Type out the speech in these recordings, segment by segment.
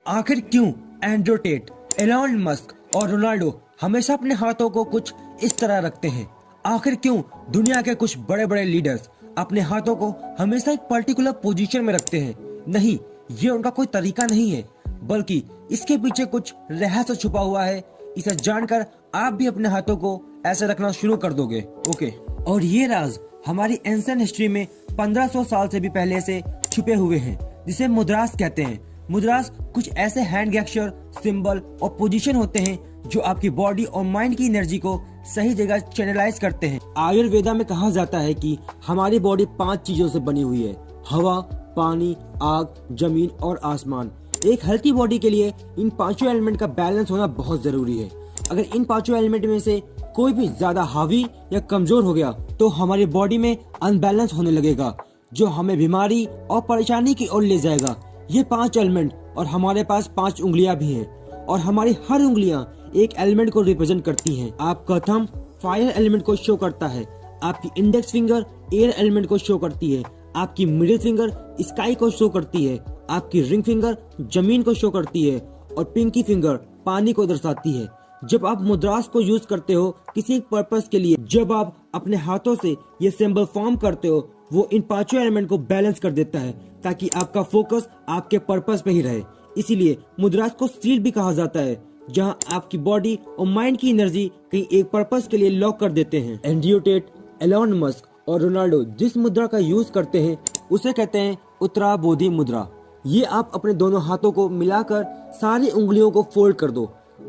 आखिर क्यों Andrew Tate, Elon Musk और रोनाल्डो हमेशा अपने हाथों को कुछ इस तरह रखते हैं? आखिर क्यों दुनिया के कुछ बड़े बड़े लीडर्स अपने हाथों को हमेशा एक पर्टिकुलर पोजीशन में रखते हैं? नहीं, ये उनका कोई तरीका नहीं है, बल्कि इसके पीछे कुछ रहस्य छुपा हुआ है। इसे जानकर आप भी अपने हाथों को ऐसे रखना शुरू कर दोगे। ओके, और ये राज हमारी एंशिएंट हिस्ट्री में 1500 साल से भी पहले से छुपे हुए हैं, जिसे मुद्रास कहते हैं। मुद्रास कुछ ऐसे हैंड गेस्चर, सिंबल और पोजीशन होते हैं जो आपकी बॉडी और माइंड की एनर्जी को सही जगह चैनलाइज करते हैं। आयुर्वेदा में कहा जाता है कि हमारी बॉडी 5 चीजों से बनी हुई है: हवा, पानी, आग, जमीन और आसमान। एक हेल्थी बॉडी के लिए इन पांचों एलिमेंट का बैलेंस होना बहुत जरूरी है। अगर इन पांचों एलिमेंट में से कोई भी ज्यादा हावी या कमजोर हो गया तो हमारी बॉडी में अनबैलेंस होने लगेगा, जो हमें बीमारी और परेशानी की ओर ले जाएगा। ये 5 एलिमेंट, और हमारे पास 5 उंगलियां भी हैं, और हमारी हर उंगलियां एक एलिमेंट को रिप्रेजेंट करती हैं। आपका थंब फायर एलिमेंट को शो करता है, आपकी इंडेक्स फिंगर एयर एलिमेंट को शो करती है, आपकी मिडिल फिंगर स्काई को शो करती है, आपकी रिंग फिंगर जमीन को शो करती है, और पिंकी फिंगर पानी को दर्शाती है। जब आप मुद्रास को यूज करते हो किसी एक पर्पस के लिए, जब आप अपने हाथों से ये सिंबल फॉर्म करते हो, वो इन पांचों एलिमेंट को बैलेंस कर देता है ताकि आपका फोकस आपके पर्पस पे ही रहे। इसीलिए मुद्रास को सील भी कहा जाता है, जहां आपकी बॉडी और माइंड की एनर्जी कहीं एक पर्पस के लिए लॉक कर देते हैं। एंड्रयू टेट, एलॉन मस्क और रोनाल्डो जिस मुद्रा का यूज करते हैं उसे कहते हैं उत्तराबोधि मुद्रा। ये आप अपने दोनों हाथों को मिलाकर सारी उंगलियों को फोल्ड कर दो,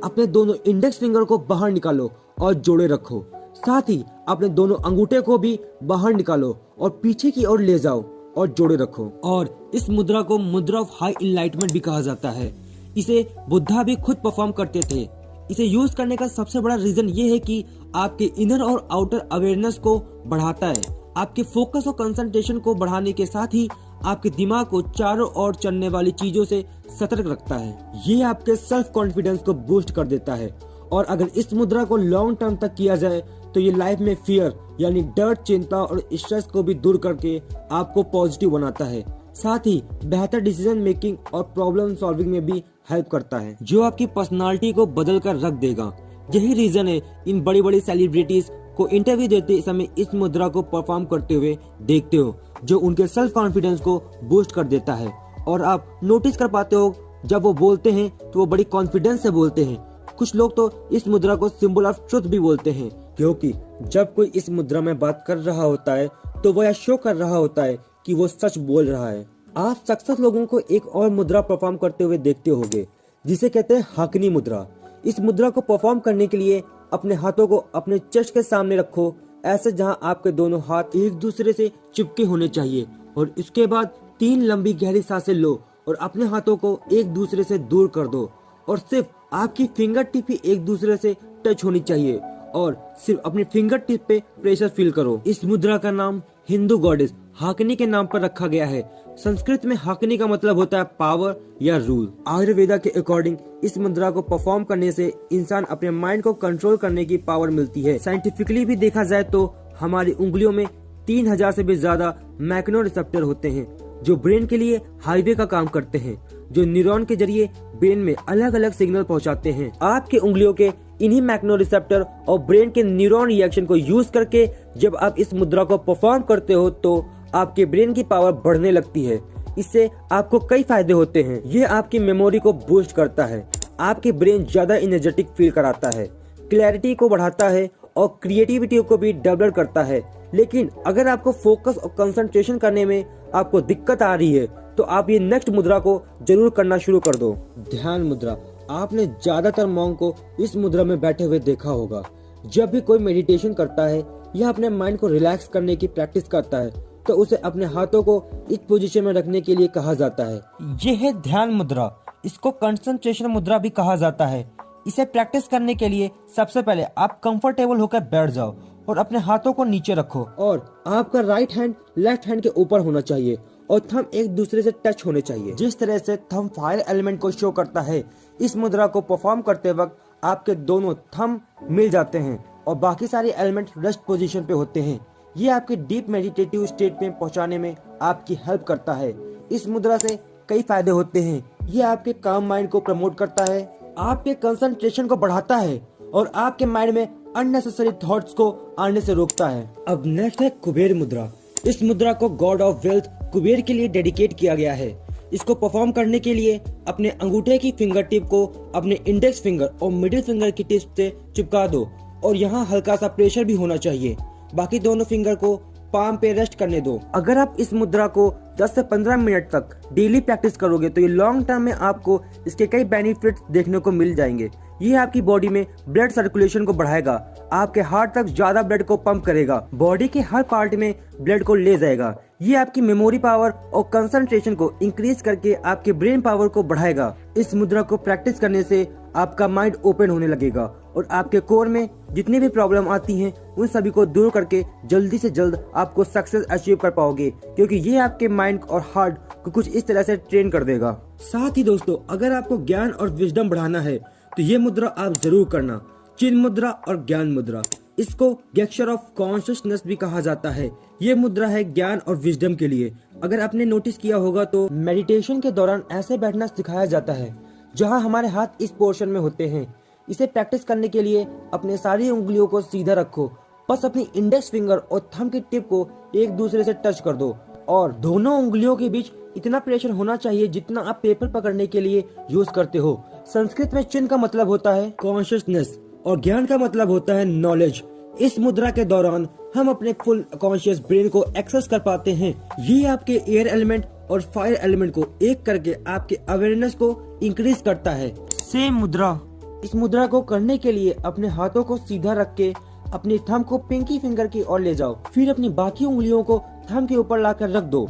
अपने दोनों इंडेक्स फिंगर को बाहर निकालो और जोड़े रखो। साथ ही अपने दोनों अंगूठे को भी बाहर निकालो और पीछे की ओर ले जाओ और जोड़े रखो। और इस मुद्रा को मुद्रा ऑफ हाई इनलाइटमेंट भी कहा जाता है। इसे बुद्धा भी खुद परफॉर्म करते थे। इसे यूज करने का सबसे बड़ा रीजन ये है कि आपके इनर और आउटर अवेयरनेस को बढ़ाता है, आपके फोकस और कंसंट्रेशन को बढ़ाने के साथ ही आपके दिमाग को चारों ओर चलने वाली चीजों से सतर्क रखता है। ये आपके सेल्फ कॉन्फिडेंस को बूस्ट कर देता है, और अगर इस मुद्रा को लॉन्ग टर्म तक किया जाए तो ये लाइफ में फियर यानी डर, चिंता और स्ट्रेस को भी दूर करके आपको पॉजिटिव बनाता है। साथ ही बेहतर डिसीजन मेकिंग और प्रॉब्लम सॉल्विंग में भी हेल्प करता है, जो आपकी पर्सनालिटी को बदल कर रख देगा। यही रीजन है इन बड़ी बड़ी सेलिब्रिटीज को इंटरव्यू देते समय इस मुद्रा को परफॉर्म करते हुए देखते हो, जो उनके सेल्फ कॉन्फिडेंस को बूस्ट कर देता है। और आप नोटिस कर पाते हो जब वो बोलते हैं तो वो बड़ी कॉन्फिडेंस से बोलते हैं। कुछ लोग तो इस मुद्रा को सिंबल ऑफ ट्रुथ भी बोलते हैं, क्योंकि जब कोई इस मुद्रा में बात कर रहा होता है तो वह शो कर रहा होता है कि वो सच बोल रहा है। आप सक्सेस लोगों को एक और मुद्रा परफॉर्म करते हुए देखते होंगे, जिसे कहते हैं हाकनी मुद्रा। इस मुद्रा को परफॉर्म करने के लिए अपने हाथों को अपने चेस्ट के सामने रखो, ऐसे जहां आपके दोनों हाथ एक दूसरे से चिपके होने चाहिए, और इसके बाद 3 लंबी गहरी सांसें लो और अपने हाथों को एक दूसरे से दूर कर दो, और सिर्फ आपकी फिंगर टिप ही एक दूसरे से टच होनी चाहिए, और सिर्फ अपनी फिंगर टिप पे प्रेशर फील करो। इस मुद्रा का नाम हिंदू गॉडेस हाकनी के नाम पर रखा गया है। संस्कृत में हाकनी का मतलब होता है पावर या रूल। आयुर्वेदा के अकॉर्डिंग इस मुद्रा को परफॉर्म करने से इंसान अपने माइंड को कंट्रोल करने की पावर मिलती है। साइंटिफिकली भी देखा जाए तो हमारी उंगलियों में 3000 से भी ज्यादा मैग्नो रिसेप्टर होते हैं, जो ब्रेन के लिए हाईवे का काम करते हैं, जो न्यूरॉन के जरिए ब्रेन में अलग अलग सिग्नल पहुंचाते हैं। आपके उंगलियों के इन्हीं मैग्नो रिसेप्टर और ब्रेन के न्यूरॉन रिएक्शन को यूज करके जब आप इस मुद्रा को परफॉर्म करते हो तो आपके ब्रेन की पावर बढ़ने लगती है। इससे आपको कई फायदे होते हैं। ये आपकी मेमोरी को बूस्ट करता है, आपके ब्रेन ज्यादा एनर्जेटिक फील कराता है, क्लैरिटी को बढ़ाता है और क्रिएटिविटी को भी डेवलप करता है। लेकिन अगर आपको फोकस और कंसंट्रेशन करने में आपको दिक्कत आ रही है तो आप ये नेक्स्ट मुद्रा को जरूर करना शुरू कर दो, ध्यान मुद्रा। आपने ज्यादातर मॉन्क को इस मुद्रा में बैठे हुए देखा होगा। जब भी कोई मेडिटेशन करता है या अपने माइंड को रिलैक्स करने की प्रैक्टिस करता है तो उसे अपने हाथों को इस पोजीशन में रखने के लिए कहा जाता है। यह है ध्यान मुद्रा। इसको कंसंट्रेशन मुद्रा भी कहा जाता है। इसे प्रैक्टिस करने के लिए सबसे पहले आप कंफर्टेबल होकर बैठ जाओ और अपने हाथों को नीचे रखो, और आपका राइट हैंड लेफ्ट हैंड के ऊपर होना चाहिए और थंब एक दूसरे से टच होने चाहिए। जिस तरह से थंब फायर एलिमेंट को शो करता है, इस मुद्रा को परफॉर्म करते वक्त आपके दोनों थंब मिल जाते हैं और बाकी सारे एलिमेंट रेस्ट पोजीशन पे होते हैं। ये आपके डीप मेडिटेटिव स्टेट में पहुंचाने में आपकी हेल्प करता है। इस मुद्रा से कई फायदे होते हैं। ये आपके काम माइंड को प्रमोट करता है, आपके कंसंट्रेशन को बढ़ाता है और आपके माइंड में अननेसेसरी थॉट्स को आने से रोकता है। अब नेक्स्ट है कुबेर मुद्रा। इस मुद्रा को गॉड ऑफ वेल्थ कुबेर के लिए डेडिकेट किया गया है। इसको परफॉर्म करने के लिए अपने अंगूठे की फिंगर टिप को अपने इंडेक्स फिंगर और मिडिल फिंगर की टिप से चिपका दो और यहाँ हल्का सा प्रेशर भी होना चाहिए। बाकी दोनों फिंगर को पाम पे रेस्ट करने दो। अगर आप इस मुद्रा को 10 से 15 मिनट तक डेली प्रैक्टिस करोगे तो ये लॉन्ग टर्म में आपको इसके कई बेनिफिट्स देखने को मिल जाएंगे। ये आपकी बॉडी में ब्लड सर्कुलेशन को बढ़ाएगा, आपके हार्ट तक ज्यादा ब्लड को पंप करेगा, बॉडी के हर पार्ट में ब्लड को ले जाएगा। ये आपकी मेमोरी पावर और कंसंट्रेशन को इंक्रीज करके आपके ब्रेन पावर को बढ़ाएगा। इस मुद्रा को प्रैक्टिस करने से आपका माइंड ओपन होने लगेगा और आपके कोर में जितनी भी प्रॉब्लम आती हैं उन सभी को दूर करके जल्दी से जल्द आपको सक्सेस अचीव कर पाओगे, क्योंकि ये आपके माइंड और हार्ट को कुछ इस तरह से ट्रेन कर देगा। साथ ही दोस्तों, अगर आपको ज्ञान और विजडम बढ़ाना है तो ये मुद्रा आप जरूर करना। चिन्ह मुद्रा और ज्ञान मुद्रा, इसको गेस्चर ऑफ कॉन्शियसनेस भी कहा जाता है। ये मुद्रा है ज्ञान और विजडम के लिए। अगर आपने नोटिस किया होगा तो मेडिटेशन के दौरान ऐसे बैठना सिखाया जाता है जहां हमारे हाथ इस पोर्शन में होते हैं। इसे प्रैक्टिस करने के लिए अपने सारी उंगलियों को सीधा रखो, बस अपनी इंडेक्स फिंगर और थंब की टिप को एक दूसरे से टच कर दो और दोनों उंगलियों के बीच इतना प्रेशर होना चाहिए जितना आप पेपर पकड़ने के लिए यूज करते हो। संस्कृत में चिन्ह का मतलब होता है कॉन्शियसनेस और ज्ञान का मतलब होता है नॉलेज। इस मुद्रा के दौरान हम अपने फुल कॉन्शियस ब्रेन को एक्सेस कर पाते हैं। ये आपके एयर एलिमेंट और फायर एलिमेंट को एक करके आपके अवेयरनेस को इंक्रीज करता है। सेम मुद्रा, इस मुद्रा को करने के लिए अपने हाथों को सीधा रख के अपनी थंब को पिंकी फिंगर की ओर ले जाओ, फिर अपनी बाकी उंगलियों को थंब के ऊपर लाकर रख दो।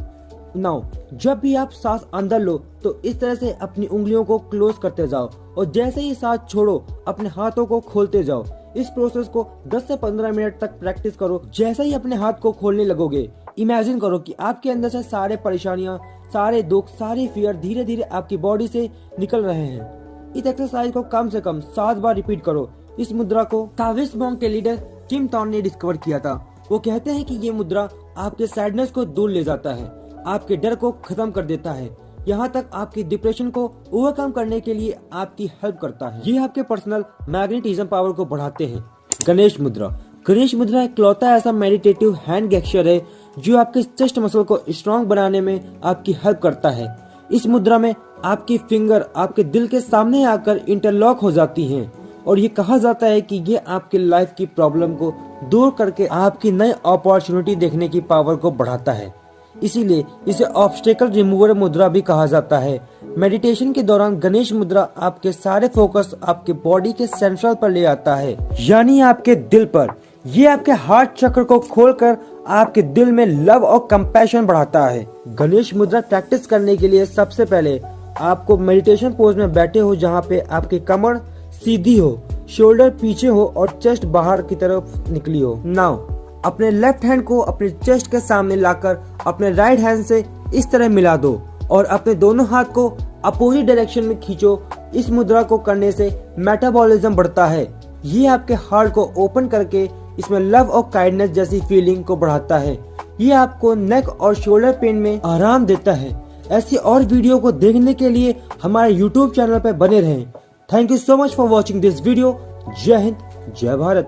नाउ जब भी आप सांस अंदर लो तो इस तरह से अपनी उंगलियों को क्लोज करते जाओ और जैसे ही सांस छोड़ो अपने हाथों को खोलते जाओ। इस प्रोसेस को 10 से 15 मिनट तक प्रैक्टिस करो। जैसे ही अपने हाथ को खोलने लगोगे, इमेजिन करो कि आपके अंदर से सारे परेशानियां, सारे दुख, सारे फियर धीरे धीरे आपकी बॉडी से निकल रहे हैं। इस एक्सरसाइज को कम से कम 7 बार रिपीट करो। इस मुद्रा को ताओइस्ट मॉन्क के लीडर किम टॉन ने डिस्कवर किया था। वो कहते हैं कि ये मुद्रा आपके सैडनेस को दूर ले जाता है, आपके डर को खत्म कर देता है, यहाँ तक आपकी डिप्रेशन को ओवरकम करने के लिए आपकी हेल्प करता है। ये आपके पर्सनल मैग्नेटिज्म पावर को बढ़ाते हैं। गणेश मुद्रा, गणेश मुद्रा इकलौता ऐसा मेडिटेटिव हैंड गेस्चर है जो आपके चेस्ट मसल को स्ट्रॉन्ग बनाने में आपकी हेल्प करता है। इस मुद्रा में आपकी फिंगर आपके दिल के सामने आकर इंटरलॉक हो जाती हैं और ये कहा जाता है कि ये आपके लाइफ की प्रॉब्लम को दूर करके आपकी नई अपॉर्चुनिटी देखने की पावर को बढ़ाता है। इसीलिए इसे ऑब्स्टेकल रिमूवर मुद्रा भी कहा जाता है। मेडिटेशन के दौरान गणेश मुद्रा आपके सारे फोकस आपके बॉडी के सेंट्रल पर ले आता है, यानी आपके दिल पर। ये आपके हार्ट चक्र को खोलकर आपके दिल में लव और कंपैशन बढ़ाता है। गणेश मुद्रा प्रैक्टिस करने के लिए सबसे पहले आपको मेडिटेशन पोज में बैठे हो जहाँ पे आपकी कमर सीधी हो, शोल्डर पीछे हो और चेस्ट बाहर की तरफ निकली हो। नाउ अपने लेफ्ट हैंड को अपने चेस्ट के सामने लाकर अपने राइट हैंड से इस तरह मिला दो और अपने दोनों हाथ को अपोजिट डायरेक्शन में खींचो। इस मुद्रा को करने से मेटाबॉलिज्म बढ़ता है। ये आपके हार्ट को ओपन करके इसमें लव और काइंडनेस जैसी फीलिंग को बढ़ाता है। ये आपको नेक और शोल्डर पेन में आराम देता है। ऐसी और वीडियो को देखने के लिए हमारे YouTube चैनल पर बने रहें। Thank you so much for watching this video. जय हिंद, जय भारत।